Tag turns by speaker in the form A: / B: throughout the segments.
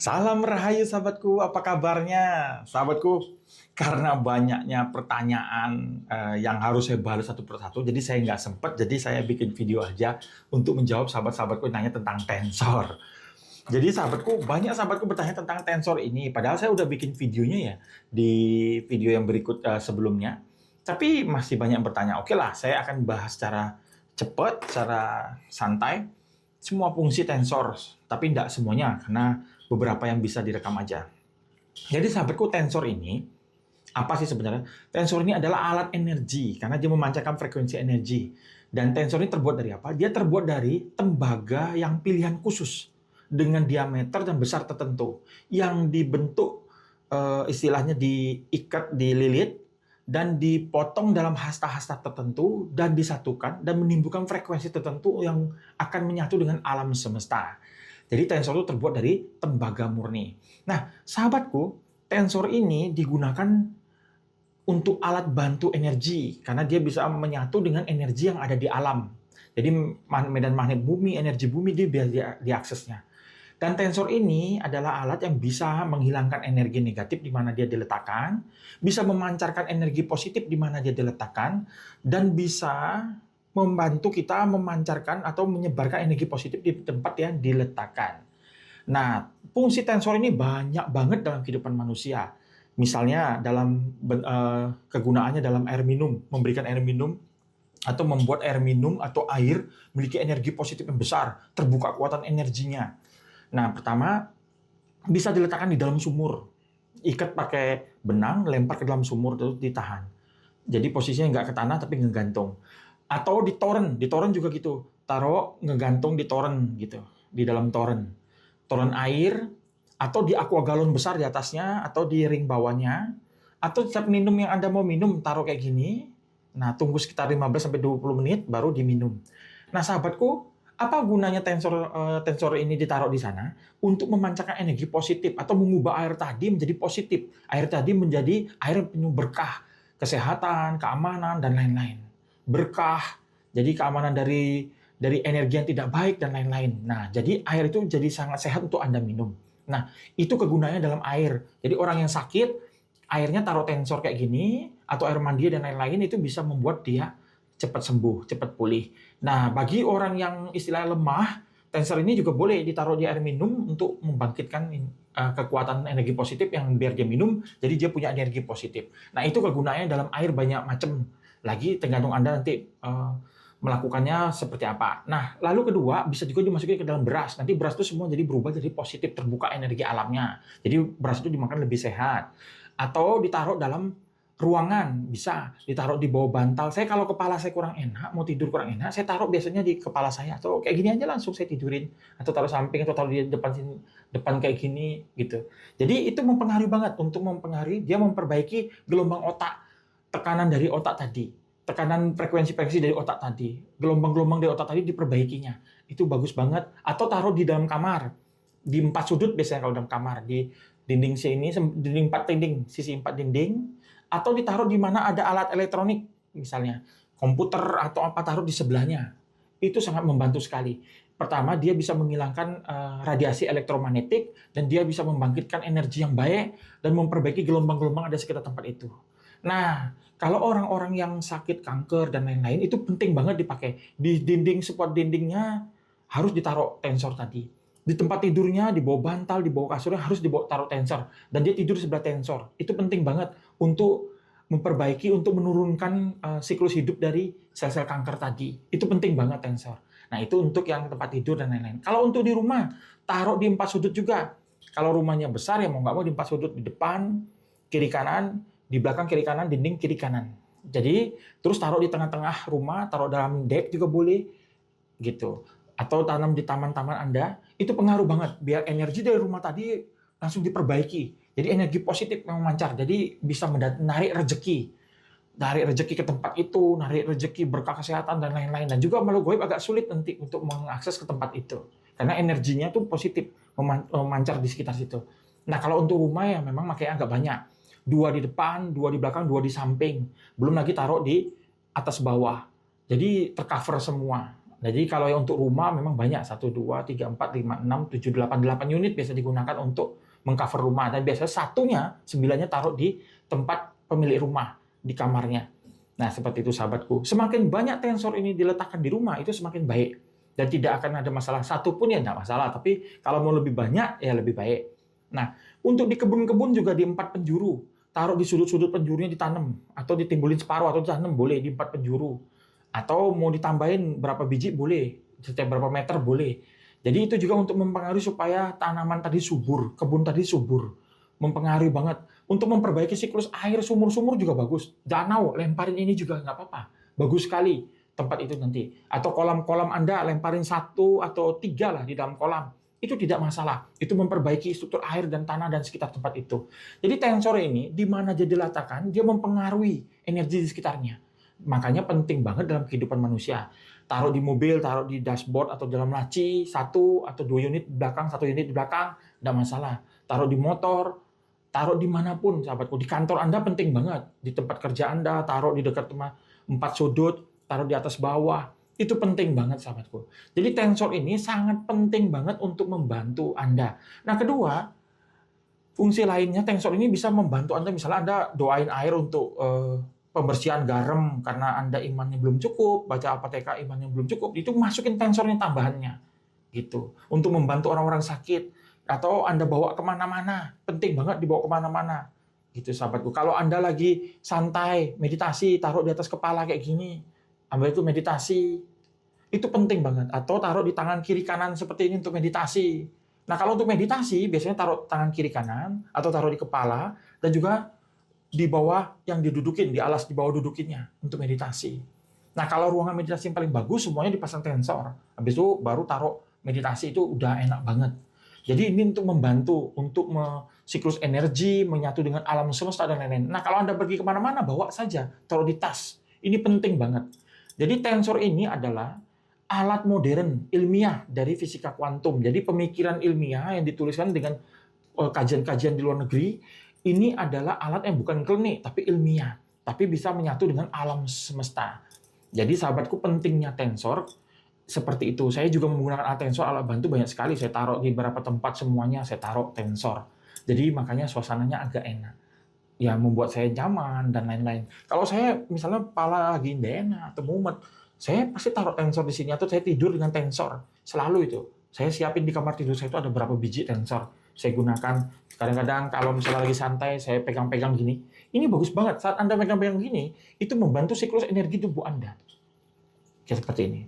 A: Salam Rahayu sahabatku, apa kabarnya? Sahabatku, karena banyaknya pertanyaan yang harus saya balas satu persatu, jadi saya nggak sempet, jadi saya bikin video aja untuk menjawab sahabat-sahabatku yang nanya tentang tensor. Jadi sahabatku, banyak sahabatku bertanya tentang tensor ini, padahal saya udah bikin videonya ya, di video yang berikut sebelumnya. Tapi masih banyak yang bertanya, oke lah, saya akan bahas secara cepat, secara santai, semua fungsi tensor, tapi tidak semuanya, karena beberapa yang bisa direkam aja. Jadi sahabatku, tensor ini, apa sih sebenarnya? Tensor ini adalah alat energi, karena dia memancarkan frekuensi energi. Dan tensor ini terbuat dari apa? Dia terbuat dari tembaga yang pilihan khusus, dengan diameter dan besar tertentu, yang dibentuk, istilahnya diikat, dililit, dan dipotong dalam hasta-hasta tertentu, dan disatukan, dan menimbulkan frekuensi tertentu yang akan menyatu dengan alam semesta. Jadi tensor itu terbuat dari tembaga murni. Nah, sahabatku, tensor ini digunakan untuk alat bantu energi, karena dia bisa menyatu dengan energi yang ada di alam. Jadi medan magnet bumi, energi bumi, dia bisa diaksesnya. Dan tensor ini adalah alat yang bisa menghilangkan energi negatif di mana dia diletakkan, bisa memancarkan energi positif di mana dia diletakkan, dan bisa membantu kita memancarkan atau menyebarkan energi positif di tempat yang diletakkan. Nah, fungsi tensor ini banyak banget dalam kehidupan manusia. Misalnya dalam kegunaannya dalam air minum, memberikan air minum atau membuat air minum atau air memiliki energi positif yang besar, terbuka kekuatan energinya. Nah, pertama, bisa diletakkan di dalam sumur. Ikat pakai benang, lempar ke dalam sumur, terus ditahan. Jadi posisinya nggak ke tanah, tapi ngegantung. Atau di toren juga gitu. Taruh, ngegantung di toren gitu, di dalam toren. Toren air, atau di aqua galon besar di atasnya, atau di ring bawahnya. Atau setiap minum yang Anda mau minum, taruh kayak gini. Nah, tunggu sekitar 15-20 menit, baru diminum. Nah, sahabatku, apa gunanya tensor ini ditaruh di sana? Untuk memancarkan energi positif atau mengubah air tadi menjadi positif. Air tadi menjadi air penuh berkah, kesehatan, keamanan, dan lain-lain. Berkah, jadi keamanan dari energi yang tidak baik dan lain-lain. Nah, jadi air itu jadi sangat sehat untuk Anda minum. Nah, itu kegunaannya dalam air. Jadi orang yang sakit, airnya taruh tensor kayak gini, atau air mandi dan lain-lain, itu bisa membuat dia cepat sembuh, cepat pulih. Nah, bagi orang yang istilahnya lemah, tensor ini juga boleh ditaruh di air minum untuk membangkitkan kekuatan energi positif yang biar dia minum, jadi dia punya energi positif. Nah, itu kegunaannya dalam air banyak macam. Lagi tergantung Anda nanti melakukannya seperti apa. Nah, lalu kedua, bisa juga dimasukin ke dalam beras. Nanti beras itu semua jadi berubah jadi positif, terbuka energi alamnya. Jadi beras itu dimakan lebih sehat. Atau ditaruh dalam ruangan, bisa ditaruh di bawah bantal. Saya kalau kepala saya kurang enak, mau tidur kurang enak, saya taruh biasanya di kepala saya, atau kayak gini aja langsung saya tidurin, atau taruh samping, atau taruh di depan sini, depan kayak gini gitu. Jadi itu mempengaruhi banget, untuk mempengaruhi dia memperbaiki gelombang otak, tekanan dari otak tadi, tekanan frekuensi-frekuensi dari otak tadi, gelombang-gelombang dari otak tadi diperbaikinya. Itu bagus banget. Atau taruh di dalam kamar, di 4 sudut biasanya kalau dalam kamar, di dinding sini, dinding 4 dinding, sisi 4 dinding, atau ditaruh di mana ada alat elektronik, misalnya komputer atau apa, taruh di sebelahnya. Itu sangat membantu sekali. Pertama, dia bisa menghilangkan radiasi elektromagnetik, dan dia bisa membangkitkan energi yang baik dan memperbaiki gelombang-gelombang ada sekitar tempat itu. Nah, kalau orang-orang yang sakit kanker dan lain-lain, itu penting banget dipakai. Di dinding, support dindingnya harus ditaruh tensor tadi. Di tempat tidurnya, di bawah bantal, di bawah kasurnya harus taruh tensor. Dan dia tidur sebelah tensor. Itu penting banget untuk memperbaiki, untuk menurunkan siklus hidup dari sel-sel kanker tadi. Itu penting banget tensor. Nah, itu untuk yang tempat tidur dan lain-lain. Kalau untuk di rumah, taruh di 4 sudut juga. Kalau rumahnya besar, ya mau nggak mau di 4 sudut. Di depan, kiri kanan, di belakang kiri kanan, dinding kiri kanan. Jadi, terus taruh di tengah-tengah rumah, taruh dalam deck juga boleh, gitu. Atau tanam di taman-taman Anda, itu pengaruh banget. Biar energi dari rumah tadi langsung diperbaiki. Jadi energi positif yang memancar. Jadi bisa menarik rezeki. Narik rezeki ke tempat itu, narik rezeki berkah kesehatan dan lain-lain. Dan juga makhluk gaib agak sulit nanti untuk mengakses ke tempat itu. Karena energinya tuh positif, memancar di sekitar situ. Nah, kalau untuk rumah ya memang makanya agak banyak. 2 di depan, 2 di belakang, 2 di samping. Belum lagi taruh di atas bawah. Jadi tercover semua. Jadi kalau yang untuk rumah memang banyak, 1, 2, 3, 4, 5, 6, 7, 8, 8 unit biasa digunakan untuk mengcover rumah. Dan biasanya satunya, 9-nya taruh di tempat pemilik rumah, di kamarnya. Nah, seperti itu sahabatku. Semakin banyak tensor ini diletakkan di rumah, itu semakin baik. Dan tidak akan ada masalah. Satu pun ya nggak masalah, tapi kalau mau lebih banyak, ya lebih baik. Nah, untuk di kebun-kebun juga di 4 penjuru. Taruh di sudut-sudut penjurunya ditanam, atau ditimbulin separuh, atau ditanam boleh di 4 penjuru. Atau mau ditambahin berapa biji boleh, setiap berapa meter boleh. Jadi itu juga untuk mempengaruhi supaya tanaman tadi subur, kebun tadi subur. Mempengaruhi banget. Untuk memperbaiki siklus air, sumur-sumur juga bagus. Danau, lemparin ini juga nggak apa-apa. Bagus sekali tempat itu nanti. Atau kolam-kolam Anda lemparin 1 atau 3 lah di dalam kolam. Itu tidak masalah. Itu memperbaiki struktur air dan tanah dan sekitar tempat itu. Jadi tensor ini, di mana dia diletakkan, dia mempengaruhi energi di sekitarnya. Makanya penting banget dalam kehidupan manusia. Taruh di mobil, taruh di dashboard atau dalam laci, 1 atau 2 unit di belakang, 1 unit di belakang, tidak masalah. Taruh di motor, taruh dimanapun, sahabatku. Di kantor Anda penting banget. Di tempat kerja Anda, taruh di dekat rumah 4 sudut, taruh di atas bawah. Itu penting banget, sahabatku. Jadi tensor ini sangat penting banget untuk membantu Anda. Nah, kedua, fungsi lainnya tensor ini bisa membantu Anda, misalnya Anda doain air untuk pembersihan garam karena Anda imannya belum cukup, baca Al-Fatihah imannya belum cukup, itu masukin tensornya tambahannya. Gitu. Untuk membantu orang-orang sakit. Atau Anda bawa kemana-mana. Penting banget dibawa kemana-mana. Gitu sahabatku. Kalau Anda lagi santai, meditasi, taruh di atas kepala kayak gini. Ambil itu meditasi. Itu penting banget. Atau taruh di tangan kiri kanan seperti ini untuk meditasi. Nah, kalau untuk meditasi, biasanya taruh tangan kiri kanan, atau taruh di kepala, dan juga di bawah yang didudukin, di alas di bawah dudukinnya untuk meditasi. Nah, kalau ruangan meditasi yang paling bagus semuanya dipasang tensor. Habis itu baru taruh meditasi, itu udah enak banget. Jadi ini untuk membantu untuk siklus energi menyatu dengan alam semesta dan lain-lain. Nah, kalau Anda pergi kemana-mana bawa saja, taruh di tas. Ini penting banget. Jadi tensor ini adalah alat modern ilmiah dari fisika kuantum. Jadi pemikiran ilmiah yang dituliskan dengan kajian-kajian di luar negeri. Ini adalah alat yang bukan klinik, tapi ilmiah. Tapi bisa menyatu dengan alam semesta. Jadi sahabatku, pentingnya tensor seperti itu. Saya juga menggunakan alat tensor, alat bantu banyak sekali. Saya taruh di beberapa tempat, semuanya saya taruh tensor. Jadi makanya suasananya agak enak. Ya membuat saya nyaman dan lain-lain. Kalau saya misalnya kepala lagi enak atau mumet, saya pasti taruh tensor di sini atau saya tidur dengan tensor. Selalu itu. Saya siapin di kamar tidur saya itu ada berapa biji tensor. Saya gunakan. Kadang-kadang kalau misalnya lagi santai, saya pegang-pegang gini. Ini bagus banget. Saat Anda pegang-pegang gini, itu membantu siklus energi tubuh Anda. Kayak seperti ini.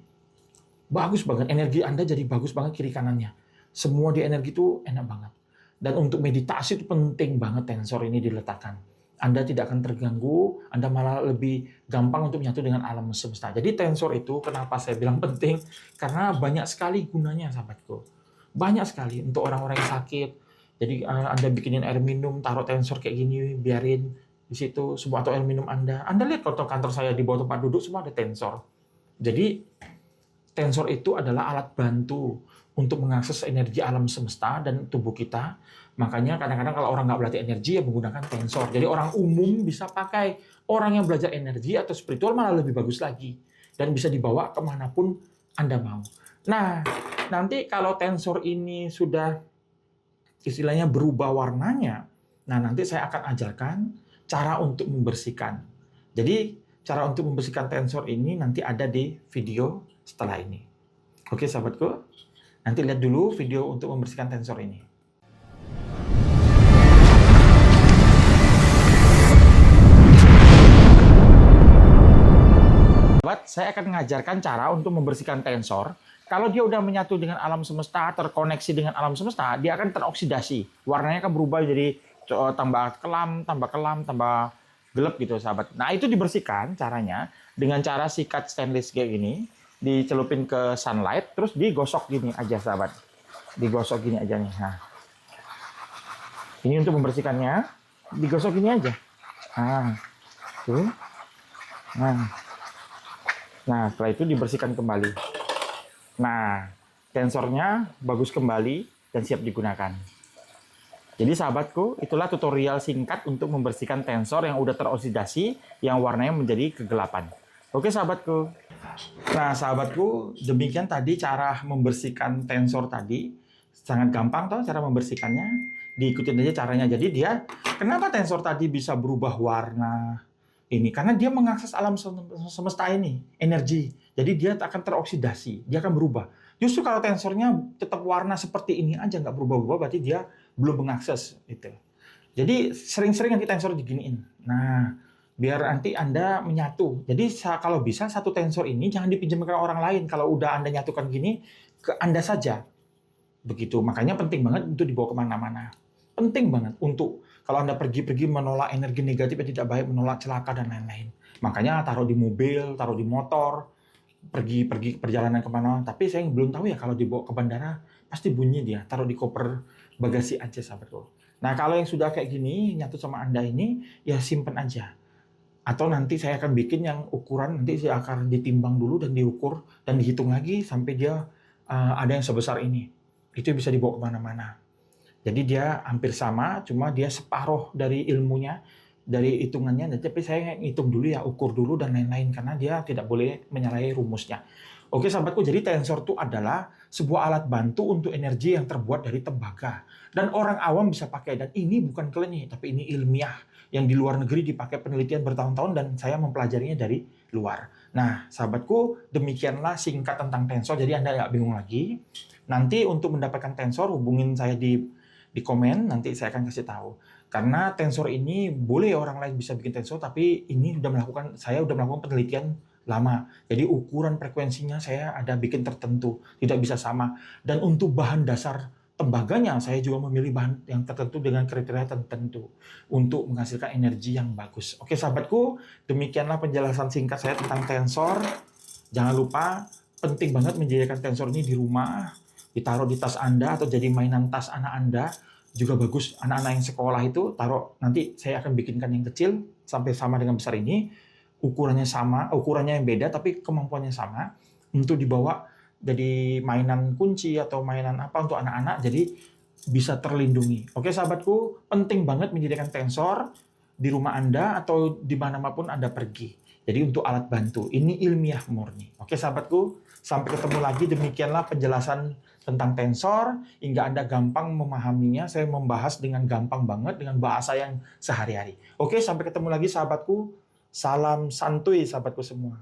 A: Bagus banget. Energi Anda jadi bagus banget kiri kanannya. Semua di energi itu enak banget. Dan untuk meditasi itu penting banget tensor ini diletakkan. Anda tidak akan terganggu, Anda malah lebih gampang untuk menyatu dengan alam semesta. Jadi tensor itu kenapa saya bilang penting? Karena banyak sekali gunanya, sahabatku. Banyak sekali untuk orang-orang yang sakit. Jadi Anda bikinin air minum, taruh tensor kayak gini, biarin di situ semua, atau air minum Anda. Anda lihat kantor saya di bawah tempat duduk semua ada tensor. Jadi tensor itu adalah alat bantu untuk mengakses energi alam semesta dan tubuh kita. Makanya kadang-kadang kalau orang nggak berlatih energi ya menggunakan tensor. Jadi orang umum bisa pakai. Orang yang belajar energi atau spiritual malah lebih bagus lagi. Dan bisa dibawa kemanapun Anda mau. Nah, nanti kalau tensor ini sudah istilahnya berubah warnanya, nah nanti saya akan ajarkan cara untuk membersihkan. Jadi cara untuk membersihkan tensor ini nanti ada di video setelah ini. Oke sahabatku, nanti lihat dulu video untuk membersihkan tensor ini. Saya akan mengajarkan cara untuk membersihkan tensor. Kalau dia udah menyatu dengan alam semesta, terkoneksi dengan alam semesta, dia akan teroksidasi. Warnanya akan berubah jadi tambah kelam, tambah gelap gitu, sahabat. Nah, itu dibersihkan caranya dengan cara sikat stainless kayak gini, dicelupin ke sunlight, terus digosok gini aja, sahabat. Digosok gini aja nih. Nah, ini untuk membersihkannya, digosok gini aja. Nah, tuh. Nah, setelah itu dibersihkan kembali. Nah, tensornya bagus kembali dan siap digunakan. Jadi sahabatku, itulah tutorial singkat untuk membersihkan tensor yang udah teroksidasi, yang warnanya menjadi kegelapan. Oke sahabatku. Nah sahabatku, demikian tadi cara membersihkan tensor tadi. Sangat gampang toh cara membersihkannya. Diikutin aja caranya. Jadi dia, kenapa tensor tadi bisa berubah warna? Ini karena dia mengakses alam semesta ini, energi. Jadi dia akan teroksidasi, dia akan berubah. Justru kalau tensornya tetap warna seperti ini aja nggak berubah-ubah, berarti dia belum mengakses itu. Jadi sering-sering nanti tensor diginiin. Nah, biar nanti Anda menyatu. Jadi kalau bisa satu tensor ini jangan dipinjamkan ke orang lain. Kalau udah Anda nyatukan gini, ke Anda saja. Begitu. Makanya penting banget untuk dibawa kemana-mana. Penting banget untuk kalau Anda pergi-pergi menolak energi negatif yang tidak baik, menolak celaka dan lain-lain. Makanya taruh di mobil, taruh di motor, pergi perjalanan kemana. Tapi saya belum tahu ya kalau dibawa ke bandara pasti bunyi dia. Taruh di koper bagasi aja sahabatku. Nah kalau yang sudah kayak gini nyatu sama Anda ini ya simpen aja. Atau nanti saya akan bikin yang ukuran nanti saya akan ditimbang dulu dan diukur dan dihitung lagi sampai dia ada yang sebesar ini. Itu bisa dibawa kemana-mana. Jadi dia hampir sama, cuma dia separuh dari ilmunya, dari hitungannya. Tapi saya hitung dulu ya, ukur dulu dan lain-lain karena dia tidak boleh menyalahi rumusnya. Oke sahabatku, jadi tensor itu adalah sebuah alat bantu untuk energi yang terbuat dari tembaga. Dan orang awam bisa pakai, dan ini bukan klaim nih, tapi ini ilmiah. Yang di luar negeri dipakai penelitian bertahun-tahun dan saya mempelajarinya dari luar. Nah sahabatku, demikianlah singkat tentang tensor, jadi Anda nggak bingung lagi. Nanti untuk mendapatkan tensor, hubungin saya di komen, nanti saya akan kasih tahu. Karena tensor ini boleh orang lain bisa bikin tensor, tapi ini saya udah melakukan penelitian lama. Jadi ukuran frekuensinya saya ada bikin tertentu, tidak bisa sama. Dan untuk bahan dasar tembaganya, saya juga memilih bahan yang tertentu dengan kriteria tertentu untuk menghasilkan energi yang bagus. Oke sahabatku, demikianlah penjelasan singkat saya tentang tensor. Jangan lupa, penting banget menjadikan tensor ini di rumah, ditaruh di tas Anda atau jadi mainan tas anak Anda. Juga bagus, anak-anak yang sekolah itu taruh, nanti saya akan bikinkan yang kecil sampai sama dengan besar ini. Ukurannya sama, ukurannya yang beda tapi kemampuannya sama untuk dibawa jadi mainan kunci atau mainan apa untuk anak-anak, jadi bisa terlindungi. Oke sahabatku, penting banget menjadikan tensor di rumah Anda atau dimanapun Anda pergi. Jadi untuk alat bantu, ini ilmiah murni. Oke sahabatku, sampai ketemu lagi. Demikianlah penjelasan tentang tensor, hingga Anda gampang memahaminya. Saya membahas dengan gampang banget, dengan bahasa yang sehari-hari. Oke, sampai ketemu lagi sahabatku. Salam santuy sahabatku semua.